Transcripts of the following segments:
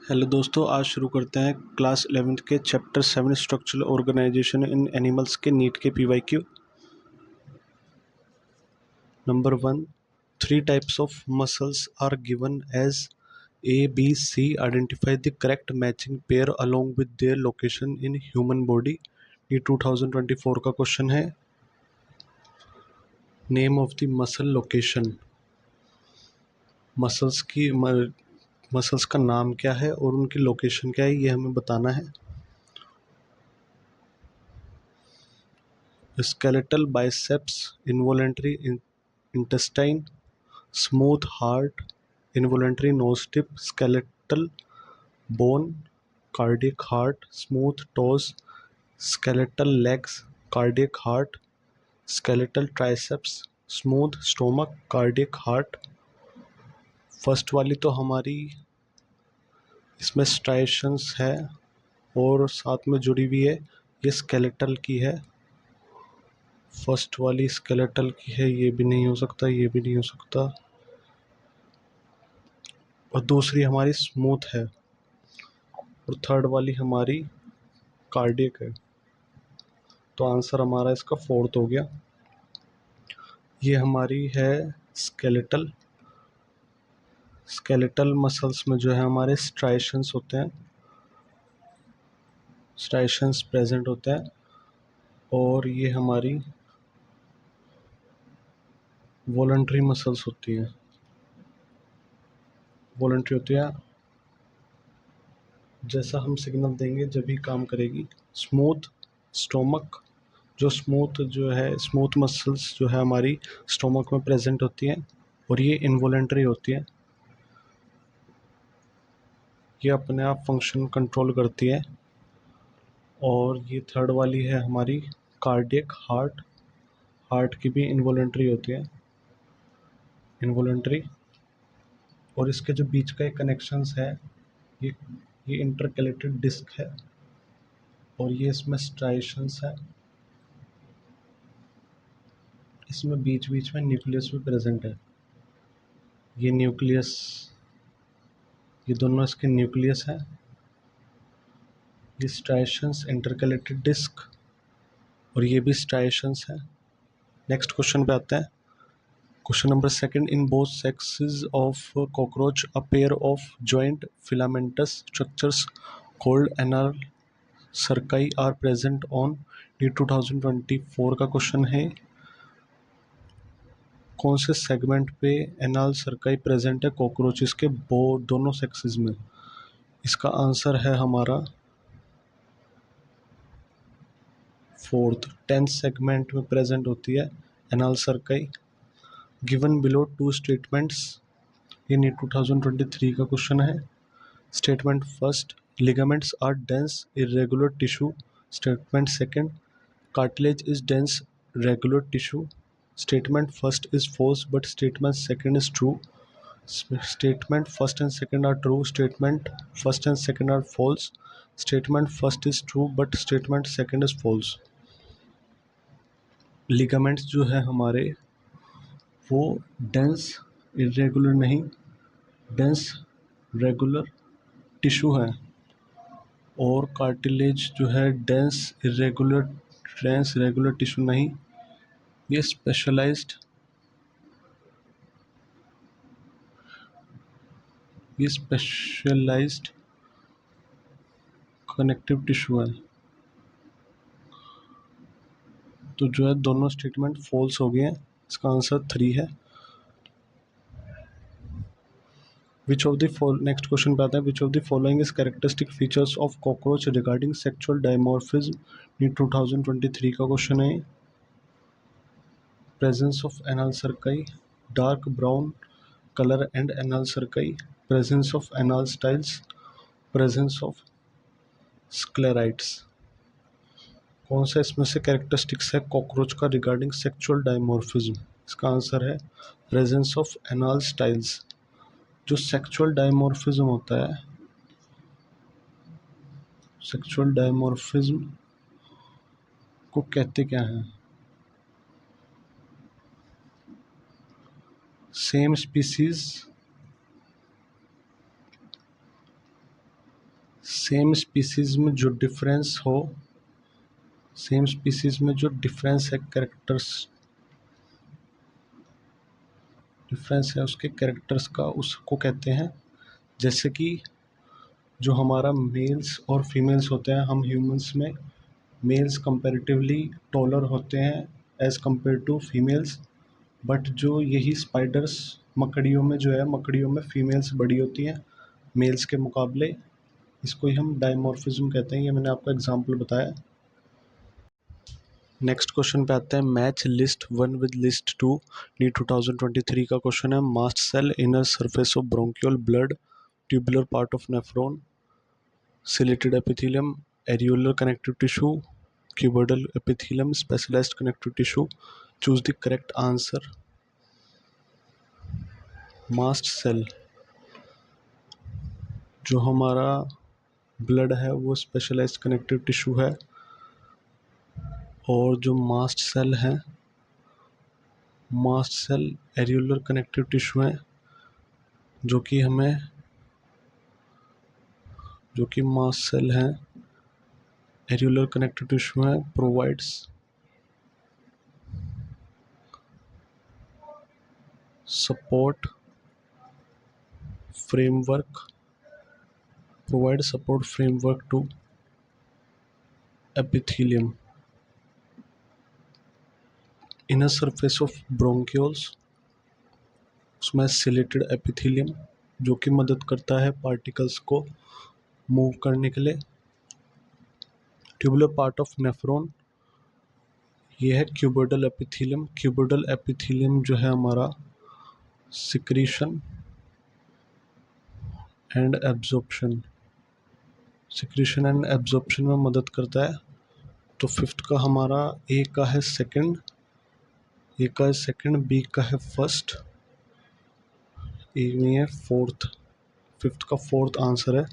Hello दोस्तों, आज शुरू करते हैं क्लास 11th के chapter 7 structural organisation in animals के नीट के PYQ. Number 1, 3 types of muscles are given as A B C. Identify the correct matching pair along with their location in human body. ये 2024 का question है। Name of the muscle location. Muscles का नाम क्या है और उनकी लोकेशन क्या है, ये हमें बताना है। Skeletal biceps, involuntary intestine, smooth heart, involuntary nose tip, skeletal bone, cardiac heart, smooth toes, skeletal legs, cardiac heart, skeletal triceps, smooth stomach, cardiac heart। First वाली तो हमारी इसमें स्ट्राइशंस है और साथ में जुड़ी हुई है, ये स्केलेटल की है। फर्स्ट वाली स्केलेटल की है, ये भी नहीं हो सकता, ये भी नहीं हो सकता। और दूसरी हमारी स्मूथ है और थर्ड वाली हमारी कार्डियक है। तो आंसर हमारा इसका फोर्थ हो गया। ये हमारी है स्केलेटल। स्केलेटल मसल्स में जो है हमारे स्ट्राइशंस होते हैं, स्ट्राइशंस प्रेजेंट होते हैं। और ये हमारी वॉलंटरी मसल्स होती हैं, वॉलंटरी होती है। जैसा हम सिग्नल देंगे जब भी काम करेगी। स्मूथ स्टोमक, जो है स्मूथ मसल्स जो है हमारी स्टोमक में प्रेजेंट होती हैं और ये इनवॉलेंटरी होती है। ये अपने आप फंक्शन कंट्रोल करती है। और ये थर्ड वाली है हमारी कार्डियक हार्ट। हार्ट की भी इनवॉलेंटरी होती है, इनवॉलेंटरी। और इसके जो बीच का एक कनेक्शंस है, ये ये इंटरकलेटेड डिस्क है और ये इसमें स्ट्राइशंस है। इसमें बीच बीच में न्यूक्लियस भी प्रेजेंट है। ये न्यूक्लियस, ये दोनों इसके न्यूक्लियस है। ये स्ट्राइशंस, इंटरकलेटेड डिस्क और ये भी स्ट्राइशंस है। नेक्स्ट क्वेश्चन पे आते हैं। Question number second, in both sexes of cockroach a pair of joint filamentous structures called anal cerci are present on. ये 2024 का क्वेश्चन है। कौन से सेगमेंट पे एनल सर्काई प्रेजेंट है कॉकरोचेस के दोनों सेक्सेस में? इसका आंसर है हमारा फोर्थ, 10th सेगमेंट में प्रेजेंट होती है anal cerci. Given below two statements. ये 2023 का क्वेश्चन है। Statement first, ligaments are dense irregular tissue. Statement second, cartilage is dense regular tissue. Statement first is false but statement second is true. Statement first and second are true. Statement first and second are false. Statement first is true but statement second is false. Ligaments जो है हमारे वो dense irregular नहीं, dense regular tissue है। और cartilage जो है dense regular tissue नहीं, ये स्पेशलाइज्ड कनेक्टिव टिश्यू है। तो जो है दोनों स्टेटमेंट फॉल्स हो गए हैं। इसका आंसर 3 है। नेक्स्ट क्वेश्चन पे आता है। Which of the following is characteristic features of cockroach regarding sexual dimorphism. ये 2023 का क्वेश्चन है। Presence of anal cerci, dark brown color and anal cerci, presence of anal styles, presence of sclerites। कौन सा इसमें से कैरेक्टरिस्टिक्स है cockroach का regarding sexual dimorphism? इसका आंसर है प्रेजेंस ऑफ एनाल स्टाइल्स। जो सेक्सुअल डायमॉर्फिज्म होता है, सेक्सुअल डायमॉर्फिज्म को कहते क्या है? सेम स्पीसीज सेम स्पीसीज में जो डिफरेंस हो, सेम स्पीसीज में जो डिफरेंस है डिफरेंस है उसके कैरेक्टर्स का, उसको कहते हैं। जैसे कि जो हमारा मेल्स और फीमेल्स होते हैं, हम ह्यूमंस में मेल्स कंपैरेटिवली टॉलर होते हैं as compare to females, but जो यही स्पाइडर्स मकड़ियों में जो है, मकड़ियों में फीमेल्स बड़ी होती हैं मेल्स के मुकाबले। इसको ही हम डायमॉर्फिज्म कहते हैं, ये मैंने आपको एग्जांपल बताया। नेक्स्ट क्वेश्चन पे आते हैं, match list 1 with list 2, NEET 2023 का क्वेश्चन है। Mast cell, inner surface of bronchial, blood, tubular part of nephron, ciliated epithelium, areolar connective tissue, cuboidal epithelium, specialised connective tissue. Choose the correct answer. Mast cell, जो हमारा blood है वो specialised connective tissue है, और जो mast cell है, mast cell areolar connective tissue है, जो कि मास्ट सेल है, एरियोलर कनेक्टिव टिश्यू है, provides support framework, to epithelium. Inner surface of bronchioles, उसमें सिलेटेड एपिथेलियम, जो कि मदद करता है पार्टिकल्स को मूव करने के लिए। ट्यूबुलर पार्ट ऑफ नेफ्रॉन, ये है क्यूबोइडल एपिथेलियम। क्यूबोइडल एपिथेलियम जो है हमारा सिक्रीशन एंड एब्जॉर्प्शन में मदद करता है। तो फिफ्थ का हमारा, ए का है सेकंड, बी का है फर्स्ट, ए में है फोर्थ, फिफ्थ का फोर्थ आंसर है।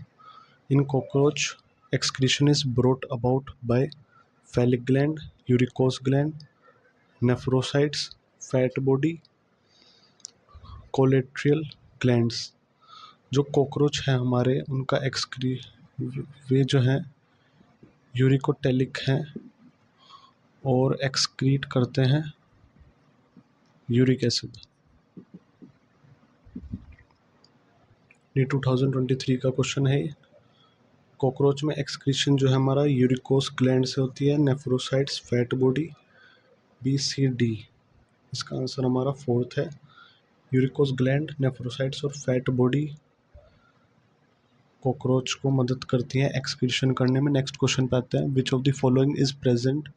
In cockroach, excretion is brought about by phallic gland, uricose gland, nephrocytes, fat body, collaterial glands. जो कॉकरोच हैं हमारे, उनका वे जो हैं यूरिकोटेलिक हैं और एक्सक्रीट करते हैं यूरिक एसिड। ये 2023 का क्वेश्चन है। कॉकरोच में एक्सक्रीशन जो है हमारा यूरिकोस ग्लैंड से होती है, nephrocytes, fat body, B C D. इसका आंसर हमारा फोर्थ है। यूरिकोस ग्लैंड, नेफ्रोसाइट्स और फैट बॉडी कॉकरोच को मदद करती हैं एक्सक्रीशन करने में। नेक्स्ट क्वेश्चन पे आते हैं, which of the following is present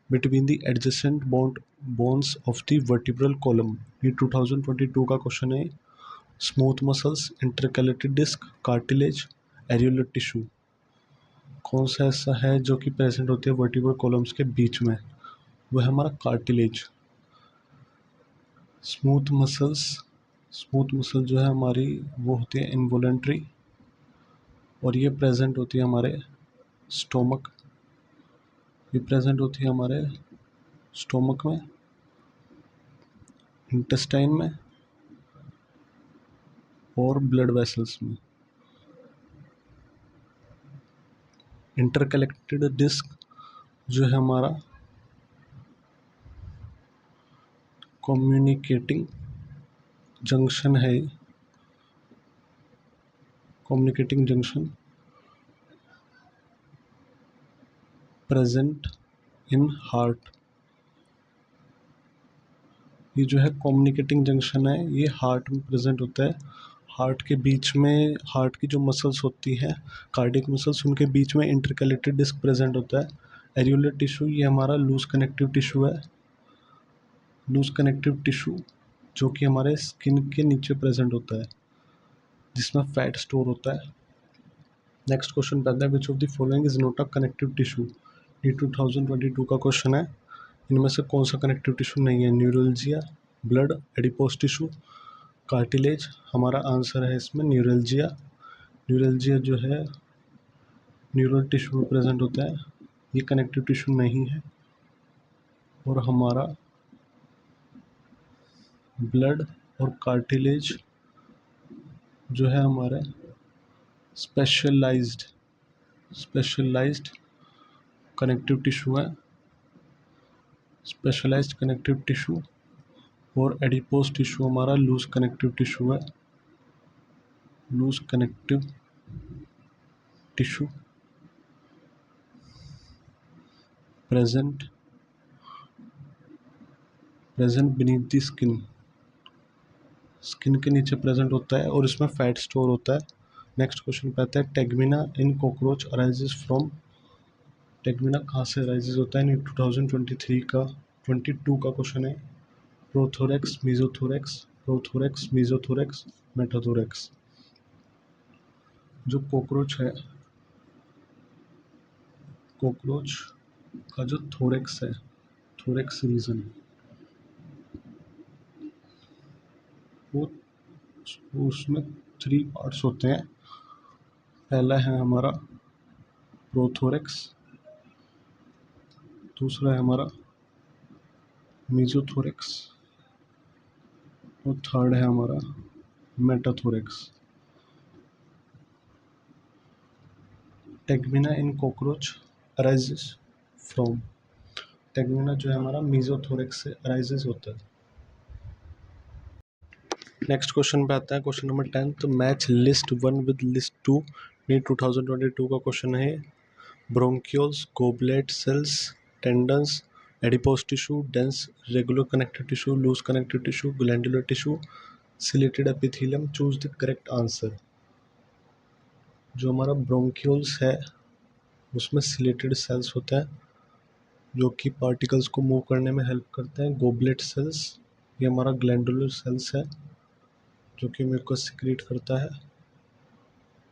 between the adjacent bones of the vertebral column. ये 2022 का क्वेश्चन है। Smooth muscles, intercalated disc, cartilage, areolar tissue. कौन सा ऐसा है जो कि प्रेजेंट होती है वर्टिब्रल कॉलम्स के बीच में? वो है हमारा कार्टिलेज। स्मूथ मसल जो है हमारी, वो होती है इनवॉलेंट्री, और ये प्रेजेंट होती है हमारे स्टोमक, में, इंटेस्टाइन में और ब्लड वेसल्स में। इंटरकलेक्टेड डिस्क जो है हमारा कम्युनिकेटिंग जंक्शन है, प्रेजेंट इन हार्ट। ये जो है कम्युनिकेटिंग जंक्शन है, ये हार्ट में प्रेजेंट होता है। हार्ट के बीच में, हार्ट की जो मसल्स होती हैं, कार्डियक मसल्स, उनके बीच में इंटरकैलेटेड डिस्क प्रेजेंट होता है। एरियोलर टिश्यू, ये हमारा लूज कनेक्टिव टिश्यू है, जो कि हमारे स्किन के नीचे प्रेजेंट होता है, जिसमें फैट स्टोर होता है। नेक्स्ट क्वेश्चन आता है, which of the following is not a connective tissue. ये 2022 का क्वेश्चन है। इनमें से कौन सा कनेक्टिव टिश्यू नहीं है? Neuroglia, blood, adipose tissue, cartilage. हमारा आंसर है इसमें न्यूरोलजिया। जो है न्यूरल टिश्यू में प्रेजेंट होता है, ये कनेक्टिव टिश्यू नहीं है। और हमारा ब्लड और कार्टिलेज जो है हमारे स्पेशलाइज्ड स्पेशलाइज्ड कनेक्टिव टिश्यू है, स्पेशलाइज्ड कनेक्टिव टिश्यू। और एडिपोज टिश्यू हमारा लूज कनेक्टिव टिश्यू है, loose connective tissue present beneath the skin, skin के नीचे प्रेजेंट होता है और इसमें फैट स्टोर होता है। नेक्स्ट क्वेश्चन पे आता है टेगमिना इन कॉकरोच अराइजेस फ्रॉम, टेगमिना कहाँ से अराइजेस होता है? 2023 का 22 का क्वेश्चन है। Prothorax, mesothorax, prothorax, mesothorax, metathorax. जो कॉकरोच है, कॉकरोच का जो थोरेक्स है, थोरेक्स रीजन, वो उसमें 3 पार्ट्स होते हैं। पहला है हमारा प्रोथोरेक्स, दूसरा है हमारा मीजोथोरेक्स और थर्ड है हमारा metathorax. टेगमिना in cockroach arises from, टेगमिना जो है हमारा मीजोथोरेक्स से अराइजेस होता है। नेक्स्ट क्वेश्चन पे आता है question number 10, match list 1 with list 2। NEET 2022 का क्वेश्चन है। Bronchioles, goblet cells, tendons, adipose tissue, dense regular connective tissue, loose connective tissue, glandular tissue, ciliated epithelium. Choose the correct answer. जो हमारा bronchioles है उसमें chelated sales होता है जो कि पार्टिकल्स को मूव करने में हेल्प करते हैं। गोबलेट सेल्स ये हमारा ग्लैंडुलर सेल्स है जो कि म्यूकस सिक्रीट करता है।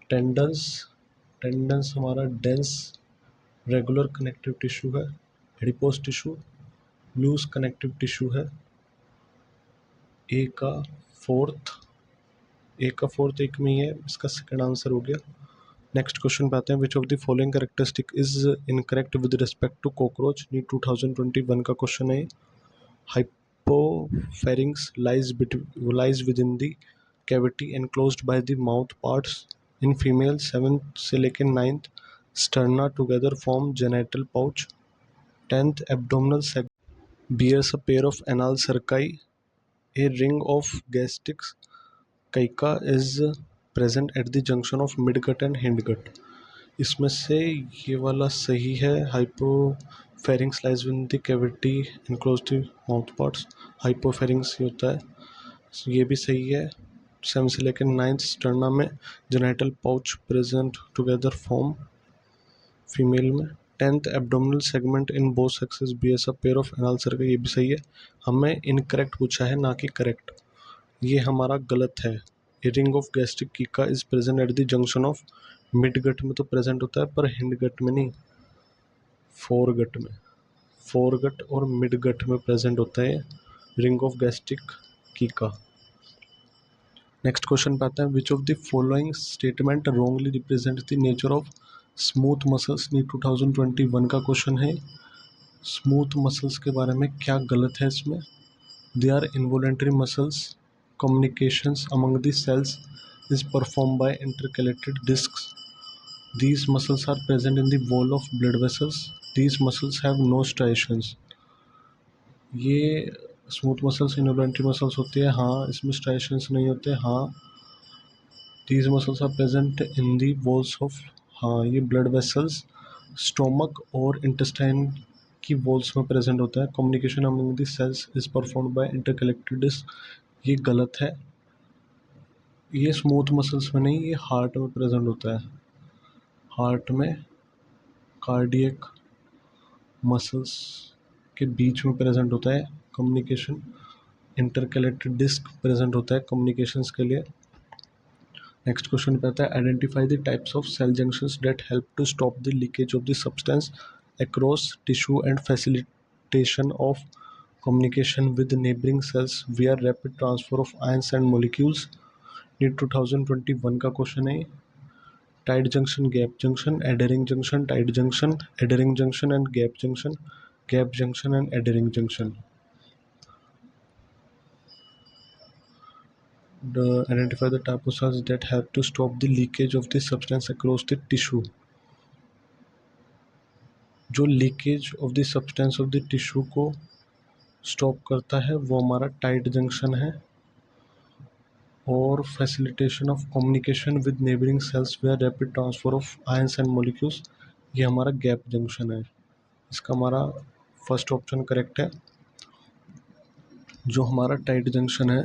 टेंडन्स, टेंडन्स हमारा डेंस रेगुलर कनेक्टिव टिश्यू है। Adipose tissue loose connective tissue है। ए का फोर्थ एक में ही है, इसका सेकंड आंसर हो गया। नेक्स्ट क्वेश्चन पे आते हैं, which of the following characteristic is incorrect with respect to cockroach. NEET 2021 का क्वेश्चन है। Hypopharynx lies within the cavity enclosed by the mouth parts in female 7th से लेकर 9th sterna together form genital pouch. 10th abdominal segment bears a pair of anal cerci. A ring of gastric कैका is present at the junction of midgut and hindgut. इसमें से ये वाला सही है। Hypopharynx lies with the cavity enclose the mouth parts, hypopharynx ये होता है, ये भी सही है। 7 से लेकर 9th स्टर्ना में genital pouch present together form female में। 10th abdominal segment in both sexes bears a pair of anal circle, ये भी सही है। हमें इनकरेक्ट पूछा है ना कि करेक्ट, ये हमारा गलत है। Ring of gastric कीका is present at the junction of midgut में तो प्रेजेंट होता है पर हिंडगट में नहीं, फोरगट में, फोरगट और मिडगट में प्रेजेंट होता है ring of gastric caeca. Next question पे आता है, which of the following statement wrongly represent the nature of smooth muscles. NEET 2021 का क्वेश्चन है। स्मूथ मसल्स के बारे में क्या गलत है इसमें? They are involuntary muscles, communications among the cells is performed by intercalated discs. These muscles are present in the wall of blood vessels. These muscles have no striations. ये smooth muscles involuntary muscles होती है, हाँ इसमें striations नहीं होते, हाँ। These muscles are present in the walls of, हाँ ये ब्लड वेसल्स स्टोमक और इंटेस्टाइन की वॉल्स में प्रेजेंट होता है। Communication among the cells is performed by intercalated disc, ये गलत है। ये स्मूथ मसल्स में नहीं, ये हार्ट में प्रेजेंट होता है। हार्ट में कार्डियक मसल्स के बीच में प्रेजेंट होता है कम्युनिकेशन। इंटरकलेक्टेड डिस्क प्रेजेंट होता है कम्युनिकेशंस के लिए। नेक्स्ट क्वेश्चन पे आता है, identify the types of cell junctions that help to stop the leakage of the substance across tissue and facilitation of communication with neighboring cells via rapid transfer of ions and molecules. NEET 2021 का question है। Tight junction, gap junction, adhering junction, tight junction, adhering junction and gap junction, gap junction and adhering junction. Identify the type of cells that help to stop the leakage of the substance across the tissue. जो leakage of the substance of the tissue को stop करता है वो हमारा tight junction है। और facilitation of communication with neighbouring cells where rapid transfer of ions and molecules, ये हमारा गैप जंक्शन है। इसका हमारा फर्स्ट ऑप्शन करेक्ट है। जो हमारा टाइट जंक्शन है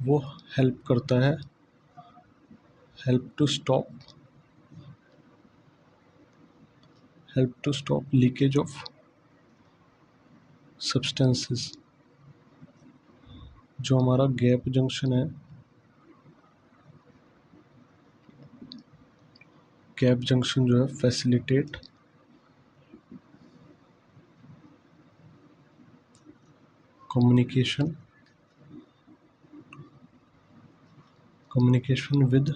वो हेल्प करता है, help to stop leakage of substances. जो हमारा गैप जंक्शन है, गैप जंक्शन जो है facilitate communication with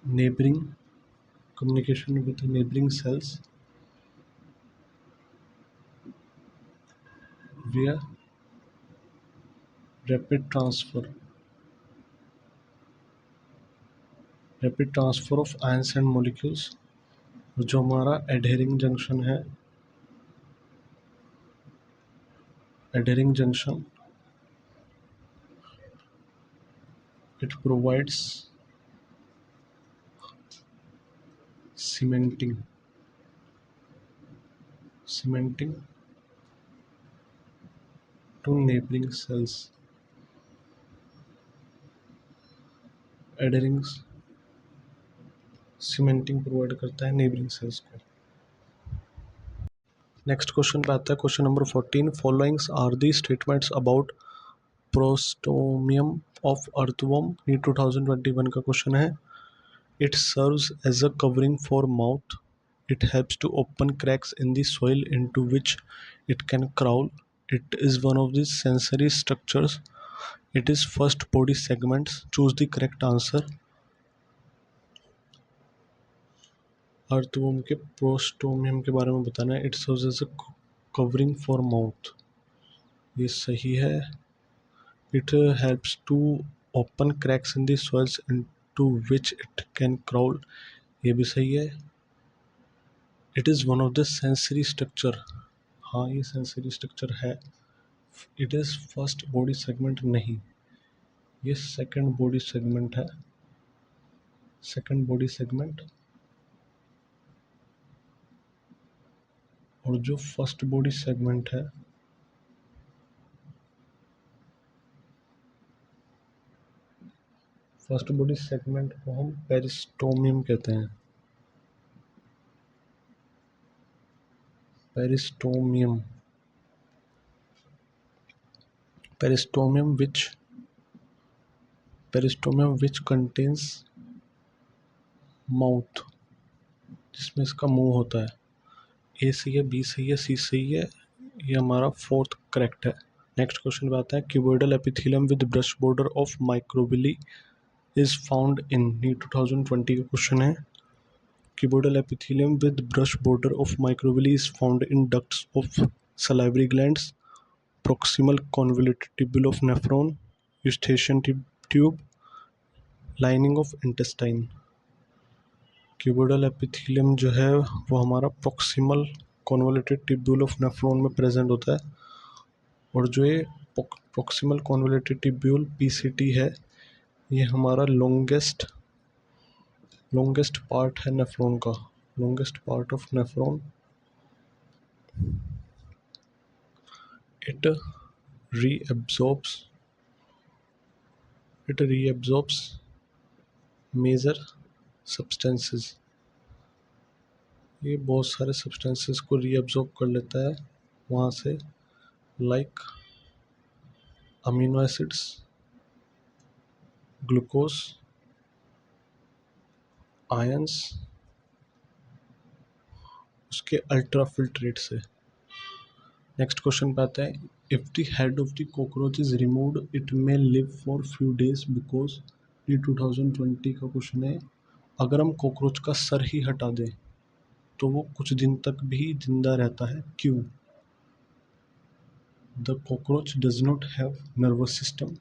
neighbouring cells via rapid transfer of ions and molecules। जो हमारा adhering junction है, adhering junction it provides cementing to neighboring cells। adhering cementing provide करता है नेबरिंग सेल्स को। Next question पे आता है question number 14। Followings are the statements about prostomium of earthworm. ये 2021 का क्वेश्चन है। It serves as a covering for mouth. It helps to open cracks in the soil into which it can crawl. It is one of the sensory structures. It is first body segments. Choose the correct answer. Earthworm के prostomium के बारे में बताना है। It serves as a covering for mouth, ये सही है। It helps to open cracks in the soils into which it can crawl, ये भी सही है। It is one of the sensory structure, हाँ ये सेंसरी स्ट्रक्चर है। It is first body segment नहीं, ये सेकंड बॉडी सेगमेंट है। Second body segment. और जो फर्स्ट बॉडी सेगमेंट है फर्स्ट बॉडी सेगमेंट को हम पेरिस्टोमियम कहते हैं। पेरिस्टोमियम which contains माउथ, जिसमें इसका मुंह होता है। ए सही है, बी सही है, सी सही है, ये हमारा फोर्थ करेक्ट है। नेक्स्ट क्वेश्चन पे आता है cuboidal epithelium with brush border of microvilli is found in. ये 2020 का क्वेश्चन है। Cuboidal epithelium with brush border of microvilli is found in ducts of salivary glands, proximal convoluted tubule of nephron, eustachian tube, lining of intestine। Cuboidal epithelium जो है वो हमारा proximal convoluted tubule of nephron में present होता है। और जो ये प्रॉक्सिमल कॉन्वोल्यूटेड ट्यूब्यूल पीसीटी है, ये हमारा लॉन्गेस्ट पार्ट है नेफ्रॉन का, longest part of nephron. It reabsorbs major substances, ये बहुत सारे सब्सटेंसेस को रीअब्जॉर्ब कर लेता है वहाँ से, like amino acids, glucose, ions, उसके अल्ट्राफिल्ट्रेट से। नेक्स्ट क्वेश्चन पे आता है if the head of the cockroach is removed it may live for few days because. ये 2020 का क्वेश्चन है। अगर हम कॉकरोच का सर ही हटा दें तो वो कुछ दिन तक भी जिंदा रहता है, क्यों? The cockroach does not have nervous system.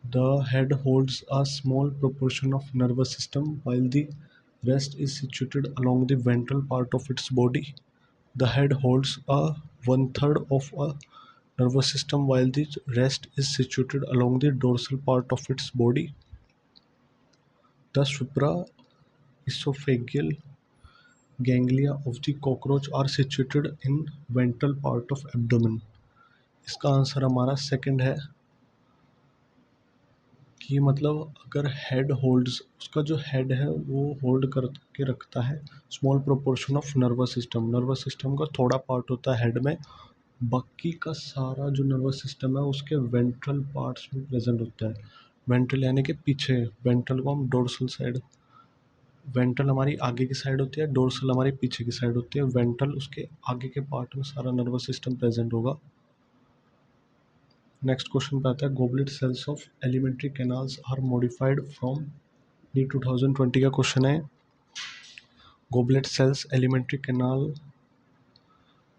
The head holds a small proportion of nervous system while the rest is situated along the ventral part of its body. The head holds a one-third of a nervous system while the rest is situated along the dorsal part of its body. The supraesophageal ganglia of the cockroach are situated in ventral part of abdomen. इसका answer हमारा second है कि मतलब अगर head holds, उसका जो head है वो होल्ड करके रखता है small proportion of nervous system. Nervous system का थोड़ा पार्ट होता है हेड में, बाकी का सारा जो नर्वस सिस्टम है उसके वेंट्रल पार्ट्स में प्रेजेंट होता है। वेंट्रल यानी कि पीछे, वेंट्रल को हम डोर्सल साइड, वेंट्रल हमारी आगे की साइड होती है, डोर्सल हमारी पीछे की साइड होती है। वेंट्रल उसके आगे के पार्ट में सारा नर्वस सिस्टम प्रेजेंट होगा। नेक्स्ट क्वेश्चन पे आता है, goblet cells of alimentary canals are modified from. NEET 2020 का क्वेश्चन है। Goblet cells alimentary canal,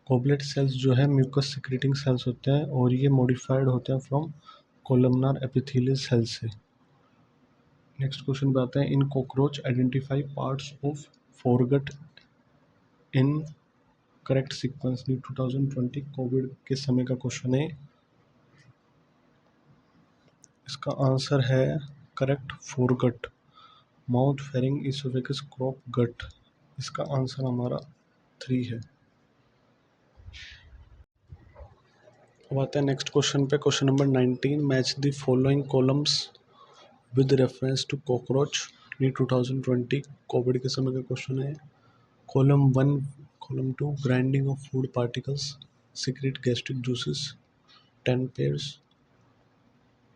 goblet cells जो है म्यूकस सिक्रेटिंग सेल्स होते हैं और ये मॉडिफाइड होते हैं फ्रॉम कोलमनार एपिथेलियल सेल से। नेक्स्ट क्वेश्चन पे आते हैं, in cockroach identify parts of foregut in correct sequence. NEET 2020 COVID के समय का क्वेश्चन है। इसका आंसर है correct foregut, mouth, pharynx, oesophagus, crop, gut. इसका आंसर हमारा 3 है। अब आते हैं नेक्स्ट क्वेश्चन पे, question number 19, match the following columns with reference to cockroach. NEET 2020 COVID के समय का क्वेश्चन है। Column 1, column 2, grinding of food particles, secrete gastric juices, 10 pairs,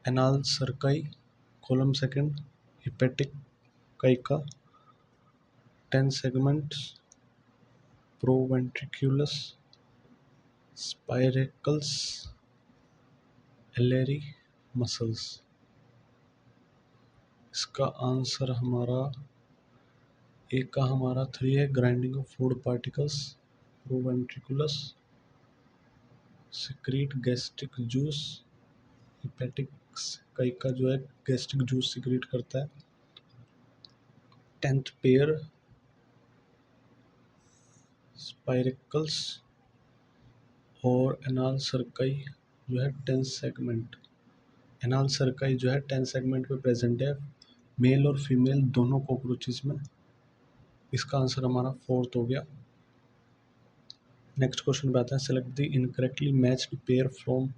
anal cerci. Column 2, hepatic caeca, 10 segments, proventriculus, spiracles, alary muscles. इसका answer हमारा एक का हमारा 3 है, grinding of food particles, proventriculus, secrete gastric juice, hepatic caeca का जो है gastric juice secrete करता है, 10th पेयर स्पाइरेकल्स, और एनाल सर्काई जो है 10 सेगमेंट। एनाल सर्काई जो है 10 सेगमेंट पे प्रेजेंट है, मेल और फीमेल दोनों कॉकरोचेस में। इसका आंसर हमारा 4th हो गया। नेक्स्ट क्वेश्चन पे आता है, select the incorrectly matched pair from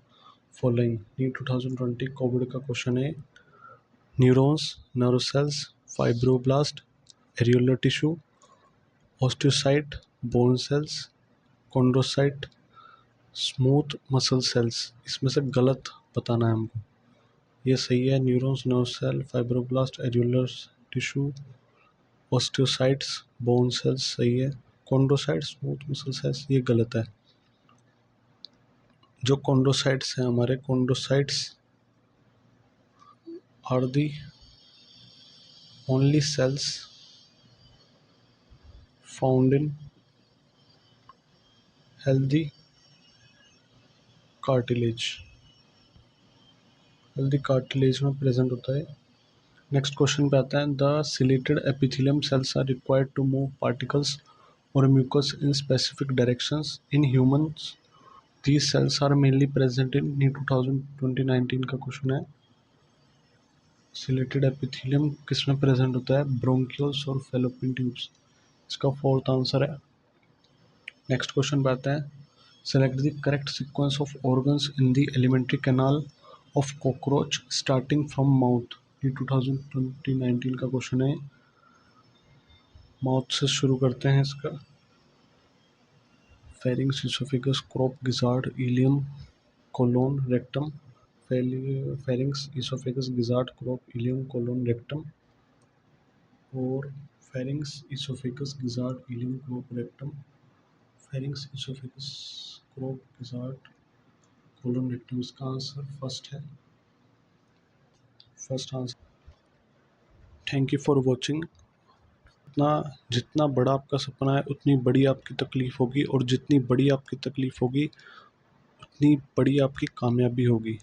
following. NEET 2020 Covid का क्वेश्चन है। Neurons, nerve cells, fibroblast, areolar tissue, osteocyte, bone cells, chondrocyte, smooth muscle cells. इसमें से गलत बताना है हमको। ये सही है, neurons, nerve cell, fibroblast, areolar tissue, osteocytes, bone cells सही है। कॉन्ड्रोसाइट्स, स्मूथ मसल सेल्स ये गलत है। जो कॉन्ड्रोसाइट्स हैं हमारे, chondrocytes are the only cells found in healthy cartilage, healthy cartilage में प्रेजेंट होता है। नेक्स्ट क्वेश्चन पे आता है, the ciliated epithelium cells are required to move particles और mucus in specific directions in humans. These cells are mainly present in. NEET 2019 का question है। Chelated epithelium किस में प्रेजेंट होता है, ब्रोंकियोल्स और फैलोपियन ट्यूब्स। इसका 4th आंसर है। नेक्स्ट क्वेश्चन पे आता है, select the correct sequence of organs in the alimentary canal of cockroach starting from mouth. ये 2019 का क्वेश्चन है। माउथ से शुरू करते हैं इसका। Pharynx, oesophagus, crop, gizzard, ileum, colon, rectum. Pharynx, oesophagus, gizzard, crop, ileum, colon, rectum. और pharynx, oesophagus, gizzard, ileum, crop, rectum. Pharynx, oesophagus, crop, gizzard, colon, rectum. इसका आंसर फर्स्ट है, first answer. Thank you for watching. जितना बड़ा आपका सपना है उतनी बड़ी आपकी तकलीफ होगी, और जितनी बड़ी आपकी तकलीफ होगी उतनी बड़ी आपकी कामयाबी होगी।